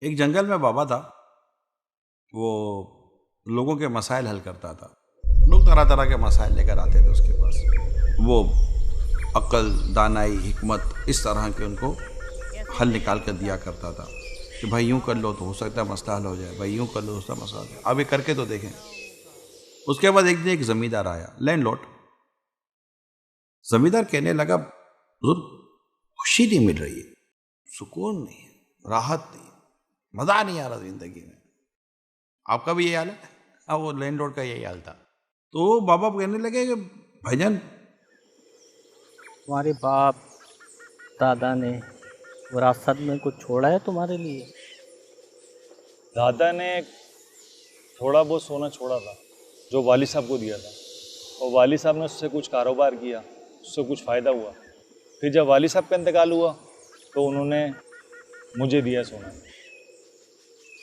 एक जंगल में बाबा था। वो लोगों के मसाइल हल करता था। लोग तरह तरह के मसाइल लेकर आते थे उसके पास। वो अक्ल, दानाई, हिकमत इस तरह के उनको हल निकाल कर दिया करता था कि भाई यूं कर लो तो हो सकता है मसला हल हो जाए, भाई यूं कर लो तो हो सकता है मसला हल हो जाए, अब ये करके तो देखें। उसके बाद एक दिन एक जमींदार आया, लैंडलॉर्ड। जमींदार कहने लगा, हुजूर खुशी नहीं मिल रही है, सुकून नहीं है, राहत नहीं, मजा नहीं आ रहा जिंदगी में। आपका भी यही हाल है? हाँ, वो लैंडलॉर्ड का यही हाल था। तो बाबा कहने लगे कि भाईजान, तुम्हारे बाप दादा ने विरासत में कुछ छोड़ा है तुम्हारे लिए? दादा ने थोड़ा बहुत सोना छोड़ा था जो वाली साहब को दिया था, और वाली साहब ने उससे कुछ कारोबार किया, उससे कुछ फ़ायदा हुआ। फिर जब वाली साहब का इंतकाल हुआ तो उन्होंने मुझे दिया सोना।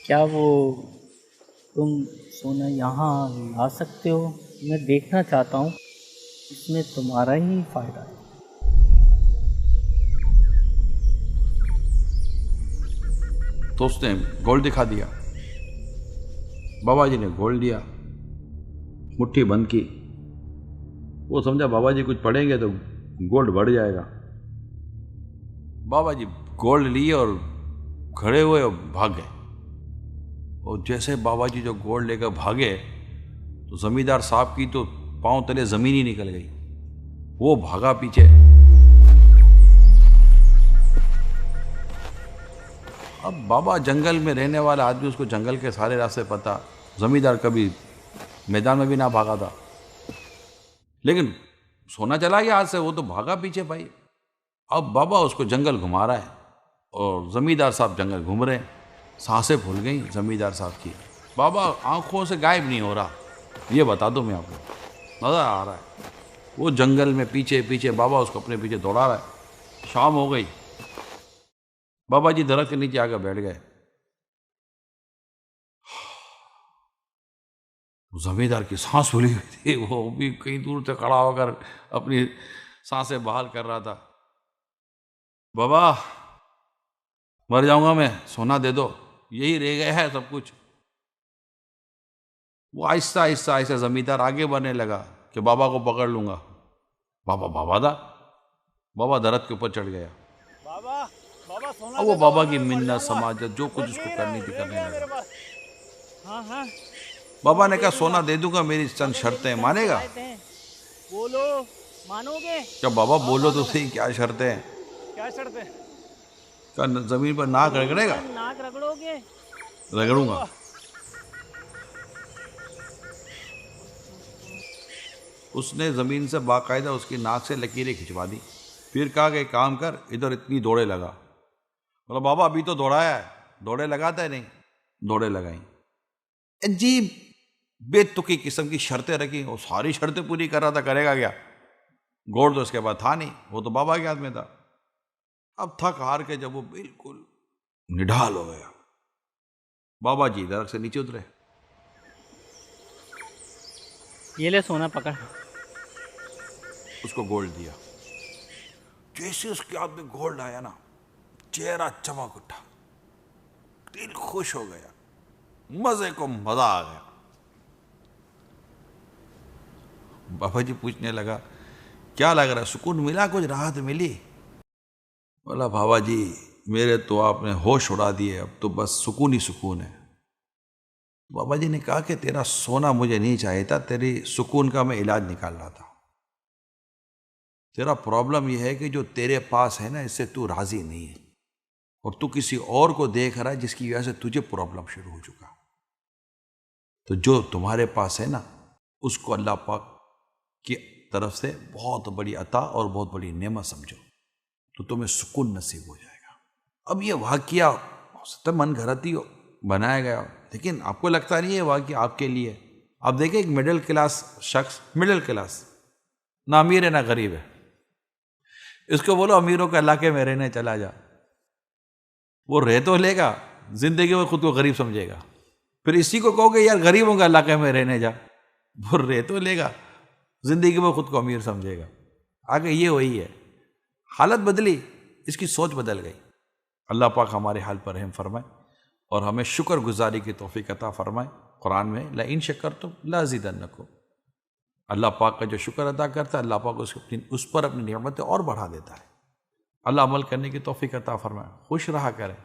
क्या वो तुम सोना यहाँ ला सकते हो? मैं देखना चाहता हूँ, इसमें तुम्हारा ही फायदा है। तो उसने गोल्ड दिखा दिया। बाबा जी ने गोल्ड दिया, मुट्ठी बंद की। वो समझा बाबा जी कुछ पढ़ेंगे तो गोल्ड बढ़ जाएगा। बाबा जी गोल्ड लिए और खड़े हुए और भाग गए। और जैसे बाबा जी जो गोल्ड लेकर भागे तो जमींदार साहब की तो पांव तले जमीन ही निकल गई। वो भागा पीछे। अब बाबा जंगल में रहने वाला आदमी, उसको जंगल के सारे रास्ते पता। जमींदार कभी मैदान में भी ना भागा था, लेकिन सोना चला गया हाथ से, वो तो भागा पीछे भाई। अब बाबा उसको जंगल घुमा रहा है और जमींदार साहब जंगल घूम रहे हैं। सांसें फूल गई जमींदार साहब की। बाबा आंखों से गायब नहीं हो रहा, ये बता दूं मैं आपको, नजर आ रहा है। वो जंगल में पीछे पीछे, बाबा उसको अपने पीछे दौड़ा रहा है। शाम हो गई। बाबा जी दरख्त के नीचे आकर बैठ गए। जमींदार की सांस फूली हुई थी, वो भी कहीं दूर से खड़ा होकर अपनी सांसें बहाल कर रहा था। बाबा मर जाऊंगा मैं, सोना दे दो, यही रह गया है सब कुछ। वो आहिस्ता आहिस्ता आहिस्ता जमींदार आगे बढ़ने लगा कि बाबा को पकड़ लूंगा। बाबा बाबा था। बाबा दरख्त के ऊपर चढ़ गया। बाबा बाबा सोना अब वो दे दो बाबा वरना की मैं मर मिन्नत जाऊंगा। समाजत जो कुछ बस उसको यही करनी थी रह करने गया मेरे लगा। पास। हाँ हाँ, बाबा सोना ने दे कहा दूंगा। सोना दे दूंगा, मेरी चंद अगर मेरी शर्तें शर्तें मानेगा? आए थे, बोलो, मानोगे? क्या बाबा हाँ बोलो तो मानूंगा। सही, क्या शर्तें हैं? क्या शर्तें? क्या जमीन पर नाक जमीन रगड़ेगा? पर नाक रगड़ोगे? रगड़ूंगा। रगड़ूंगा। उसने जमीन से बाकायदा उसकी नाक से लकीरें खिंचवा दी। फिर कहा कि एक काम कर, इधर इतनी दौड़े लगा। बोला बाबा अभी तो दौड़ाया है, दौड़े लगाता है नहीं। दौड़े लगाई। अजीब बेतुकी किस्म की शर्तें रखी, और सारी शर्तें पूरी कर रहा था, करेगा क्या? गोड़ तो उसके बाद था नहीं, वो तो बाबा के हाथ में था। अब थक हार के जब वो बिल्कुल निढाल हो गया, बाबा जी दरख्त से नीचे उतरे। ये ले सोना पकड़। उसको गोल्ड दिया। जैसे उसके हाथ में गोल्ड आया ना, चेहरा चमक उठा, दिल खुश हो गया, मजे को मजा आ गया। बाबा जी पूछने लगा, क्या लग रहा है, सुकून मिला, कुछ राहत मिली? बोला बाबा जी मेरे तो आपने होश उड़ा दिए, अब तो बस सुकून ही सुकून है। बाबा जी ने कहा कि तेरा सोना मुझे नहीं चाहिए था, तेरी सुकून का मैं इलाज निकाल रहा था। तेरा प्रॉब्लम यह है कि जो तेरे पास है ना, इससे तू राजी नहीं है, और तू किसी और को देख रहा है जिसकी वजह से तुझे प्रॉब्लम शुरू हो चुका। तो जो तुम्हारे पास है ना, उसको अल्लाह पाक की तरफ से बहुत बड़ी अता और बहुत बड़ी नेमत समझो, तो तुम्हें सुकून नसीब हो जाएगा। अब ये वाकया तो मन घड़ती हो बनाया गया, लेकिन आपको लगता नहीं है वाकया आपके लिए। आप देखिए एक मिडिल क्लास शख्स, मिडिल क्लास, ना अमीर है ना गरीब है, इसको बोलो अमीरों के इलाके में रहने चला जा, वो रह तो लेगा, जिंदगी में खुद को गरीब समझेगा। फिर इसी को कहोगे यार गरीबों के इलाके में रहने जा, वो रह तो लेगा, जिंदगी में खुद को अमीर समझेगा। आगे ये वही है, हालत बदली, इसकी सोच बदल गई। अल्लाह पाक हमारे हाल पर रहम फरमाए। और हमें शुक्र गुजारी की तौफीक अता फरमाए। कुरान में ला इन शक्करतुम लाज़िदन्नकुम, अल्लाह पाक का जो शुक्र अदा करता है अल्लाह पाक उस पर अपनी नेमतें और बढ़ा देता है। अल्लाह अमल करने की तौफीक अता फरमाए। खुश रहा करें।